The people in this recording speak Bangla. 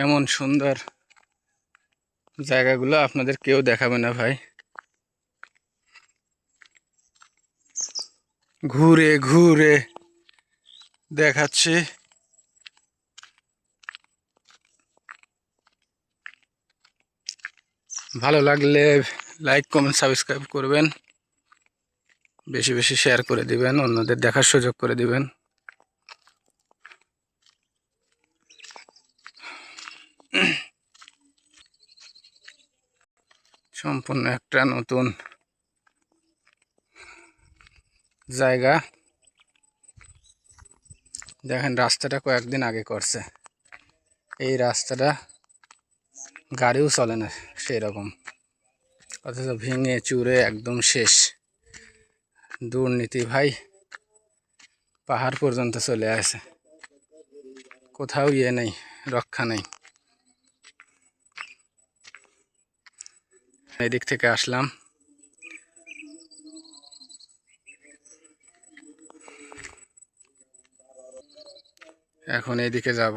এমন সুন্দর জায়গাগুলো আপনাদের কেউ দেখাবে না ভাই। ঘুরে ঘুরে দেখাচ্ছি। ভালো লাগলে লাইক কমেন্ট সাবস্ক্রাইব করবেন, বেশি বেশি শেয়ার করে দিবেন, অন্যদের দেখার সুযোগ করে দিবেন। সম্পূর্ণ একটা নতুন জায়গা। দেখেন রাস্তাটা কয়েকদিন আগে করছে, এই রাস্তাটা গাড়িও চলে না সেই রকম, অথচ ভেঙে চুরে একদম শেষ। দুর্নীতি ভাই পাহাড় পর্যন্ত চলে আসে, কোথাও ইয়ে নেই, রক্ষা নেই। এদিক থেকে আসলাম, এখন এইদিকে যাব।